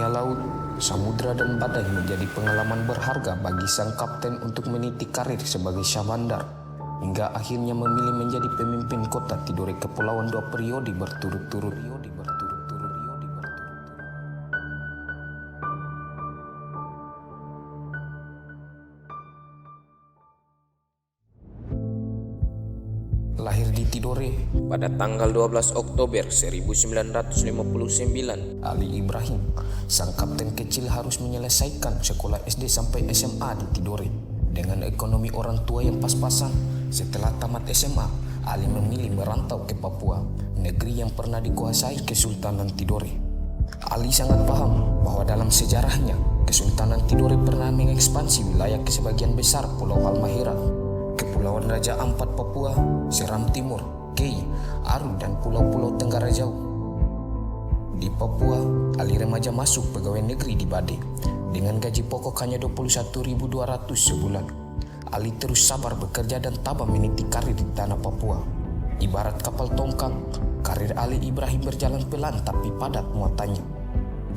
dunia laut, samudra dan badai menjadi pengalaman berharga bagi sang kapten untuk meniti karir sebagai Syahbandar, hingga akhirnya memilih menjadi pemimpin kota Tidore Kepulauan 2 periode berturut-turut. Lahir di Tidore pada tanggal 12 Oktober 1959, Ali Ibrahim, sang kapten kecil harus menyelesaikan sekolah SD sampai SMA di Tidore. Dengan ekonomi orang tua yang pas-pasan, setelah tamat SMA, Ali memilih merantau ke Papua, negeri yang pernah dikuasai Kesultanan Tidore. Ali sangat paham bahwa dalam sejarahnya, Kesultanan Tidore pernah mengekspansi wilayah ke sebagian besar Pulau Halmahera, Kepulauan Raja Ampat Papua, Seram Timur, Kei, Aru, dan pulau-pulau Tenggara Jauh. Di Papua, Ali remaja masuk pegawai negeri di Bade dengan gaji pokok hanya 21.200 sebulan. Ali terus sabar bekerja dan tabah meniti karir di tanah Papua. Ibarat kapal tongkang, karir Ali Ibrahim berjalan pelan tapi padat muatannya.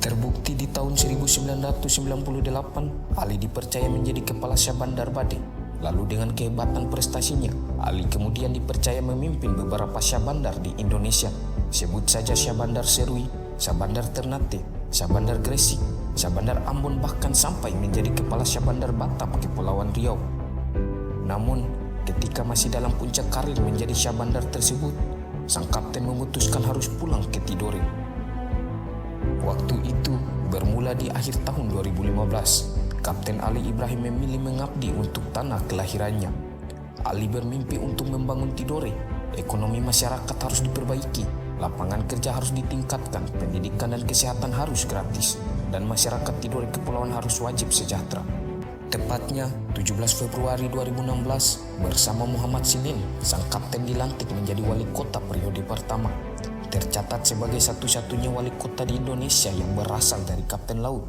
Terbukti di tahun 1998, Ali dipercaya menjadi kepala Syahbandar Bade. Lalu dengan kehebatan prestasinya, Ali kemudian dipercaya memimpin beberapa Syahbandar di Indonesia. Sebut saja Syahbandar Serui, Syahbandar Ternate, Syahbandar Gresik, Syahbandar Ambon, bahkan sampai menjadi kepala Syahbandar Batam Kepulauan Riau. Namun, ketika masih dalam puncak karir menjadi Syahbandar tersebut, sang kapten memutuskan harus pulang ke Tidore. Waktu itu bermula di akhir tahun 2015. Kapten Ali Ibrahim memilih mengabdi untuk tanah kelahirannya. Ali bermimpi untuk membangun Tidore. Ekonomi masyarakat harus diperbaiki, lapangan kerja harus ditingkatkan, pendidikan dan kesehatan harus gratis, dan masyarakat Tidore Kepulauan harus wajib sejahtera. Tepatnya 17 Februari 2016, bersama Muhammad Sinen, sang kapten dilantik menjadi wali kota periode pertama. Tercatat sebagai satu-satunya wali kota di Indonesia yang berasal dari kapten laut.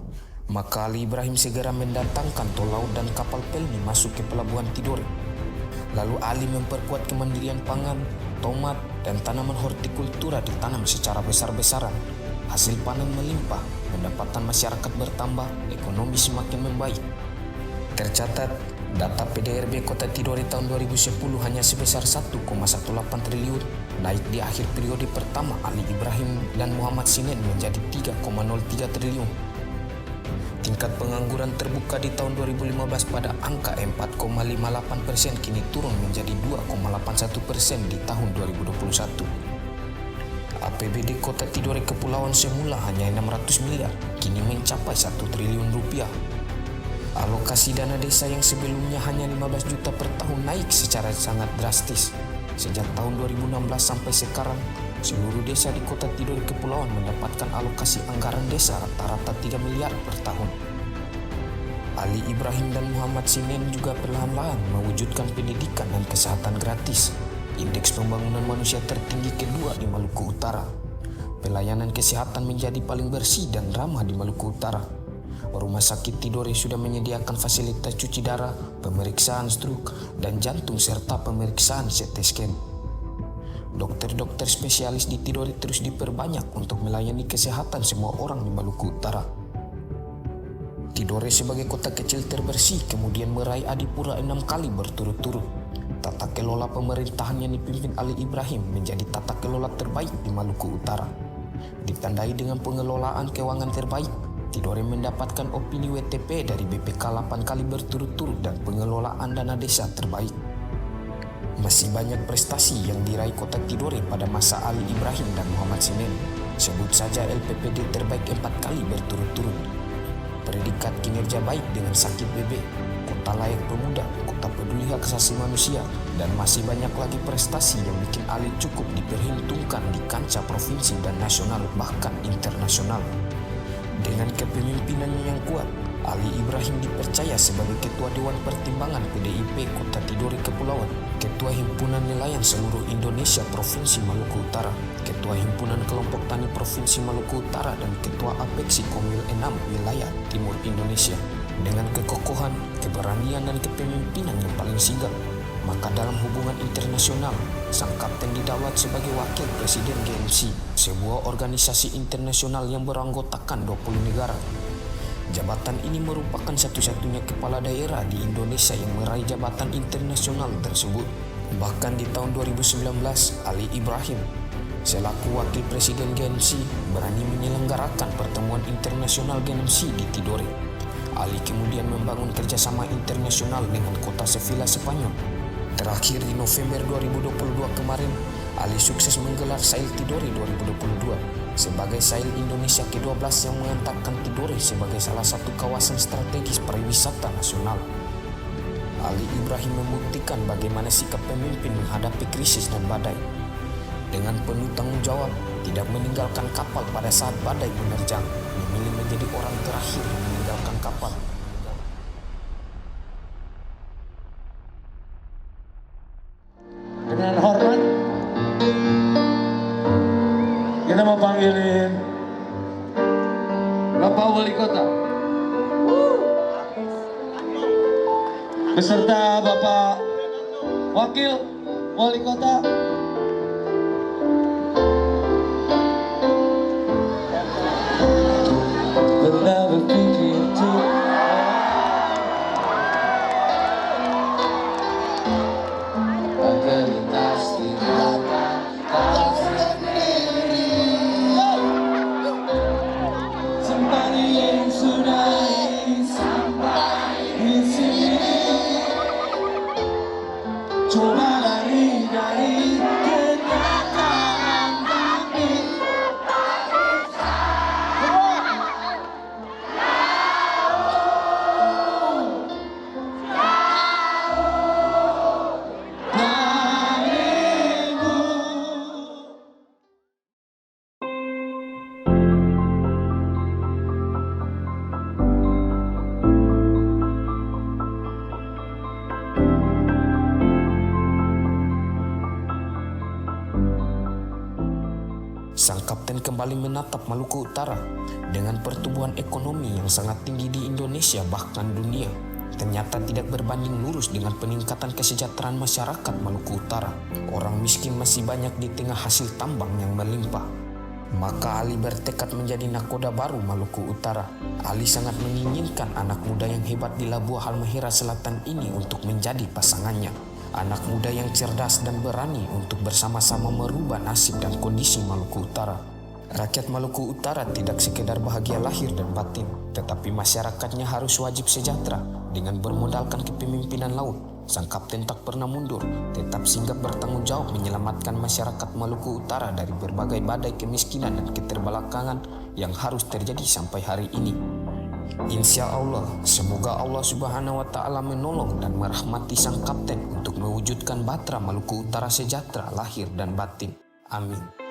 Maka Ali Ibrahim segera mendatangkan tol laut dan kapal pelni masuk ke pelabuhan Tidore. Lalu Ali memperkuat kemandirian pangan, tomat, dan tanaman hortikultura ditanam secara besar-besaran. Hasil panen melimpah, pendapatan masyarakat bertambah, ekonomi semakin membaik. Tercatat, data PDRB Kota Tidore tahun 2010 hanya sebesar 1,18 triliun, naik di akhir periode pertama Ali Ibrahim dan Muhammad Sinen menjadi 3,03 triliun. Tingkat pengangguran terbuka di tahun 2015 pada angka 4,58% kini turun menjadi 2,81% di tahun 2021. APBD Kota Tidore Kepulauan semula hanya 600 miliar, kini mencapai 1 triliun rupiah. Alokasi dana desa yang sebelumnya hanya 15 juta per tahun naik secara sangat drastis. Sejak tahun 2016 sampai sekarang, seluruh desa di Kota Tidore Kepulauan mendapatkan alokasi anggaran desa rata-rata 3 miliar per tahun. Ali Ibrahim dan Muhammad Sinen juga perlahan-lahan mewujudkan pendidikan dan kesehatan gratis. Indeks pembangunan manusia tertinggi kedua di Maluku Utara. Pelayanan kesehatan menjadi paling bersih dan ramah di Maluku Utara. Rumah sakit Tidore sudah menyediakan fasilitas cuci darah, pemeriksaan stroke dan jantung serta pemeriksaan CT scan. Dokter-dokter spesialis di Tidore terus diperbanyak untuk melayani kesehatan semua orang di Maluku Utara. Tidore sebagai kota kecil terbersih kemudian meraih Adipura 6 kali berturut-turut. Tata kelola pemerintahan yang dipimpin Ali Ibrahim menjadi tata kelola terbaik di Maluku Utara. Ditandai dengan pengelolaan keuangan terbaik, Tidore mendapatkan opini WTP dari BPK 8 kali berturut-turut dan pengelolaan dana desa terbaik. Masih banyak prestasi yang diraih Kota Tidore pada masa Ali Ibrahim dan Muhammad Sinen. Sebut saja LPPD terbaik 4 kali berturut-turut. Predikat kinerja baik dengan sakit BB, kota layak pemuda, kota peduli hak asasi manusia, dan masih banyak lagi prestasi yang bikin Ali cukup diperhitungkan di kancah provinsi dan nasional bahkan internasional. Dengan kepemimpinannya yang kuat, Ali Ibrahim dipercaya sebagai Ketua Dewan Pertimbangan PDIP Kota Tidore Kepulauan, Ketua Himpunan Nelayan Seluruh Indonesia Provinsi Maluku Utara, Ketua Himpunan Kelompok Tani Provinsi Maluku Utara, dan Ketua Apeksi Komil 6 Wilayah Timur Indonesia. Dengan kekokohan, keberanian, dan kepemimpinan yang paling sigap, Maka dalam hubungan internasional, sang kapten didaulat sebagai wakil presiden GMC, sebuah organisasi internasional yang beranggotakan 20 negara. Jabatan ini merupakan satu-satunya kepala daerah di Indonesia yang meraih jabatan internasional tersebut. Bahkan di tahun 2019, Ali Ibrahim selaku wakil presiden GMC berani menyelenggarakan pertemuan internasional GMC di Tidore. Ali kemudian membangun kerjasama internasional dengan kota Sevilla, Spanyol. Terakhir di November 2022 kemarin, Ali sukses menggelar Sail Tidore 2022 sebagai Sail Indonesia ke-12 yang mengantarkan Tidore sebagai salah satu kawasan strategis pariwisata nasional. Ali Ibrahim membuktikan bagaimana sikap pemimpin menghadapi krisis dan badai. Dengan penuh tanggung jawab, tidak meninggalkan kapal pada saat badai menerjang, memilih menjadi orang terakhir yang meninggalkan kapal. Dengan hormat, kita mau panggilin Bapak Wali Kota beserta Bapak Wakil Wali Kota. Coba lari dari kenyataan ini. Sang kapten kembali menatap Maluku Utara dengan pertumbuhan ekonomi yang sangat tinggi di Indonesia bahkan dunia. Ternyata tidak berbanding lurus dengan peningkatan kesejahteraan masyarakat Maluku Utara. Orang miskin masih banyak di tengah hasil tambang yang melimpah. Maka Ali bertekad menjadi nakoda baru Maluku Utara. Ali sangat menginginkan anak muda yang hebat di Labuah Halmahera Selatan ini untuk menjadi pasangannya. Anak muda yang cerdas dan berani untuk bersama-sama merubah nasib dan kondisi Maluku Utara. Rakyat Maluku Utara tidak sekedar bahagia lahir dan batin, tetapi masyarakatnya harus wajib sejahtera. Dengan bermodalkan kepemimpinan laut, sang kapten tak pernah mundur, tetap sigap bertanggung jawab menyelamatkan masyarakat Maluku Utara dari berbagai badai kemiskinan dan keterbelakangan yang harus terjadi sampai hari ini. Insya Allah, semoga Allah Subhanahu wa Ta'ala menolong dan merahmati sang kapten untuk mewujudkan Batra Maluku Utara sejahtera lahir dan batin. Amin.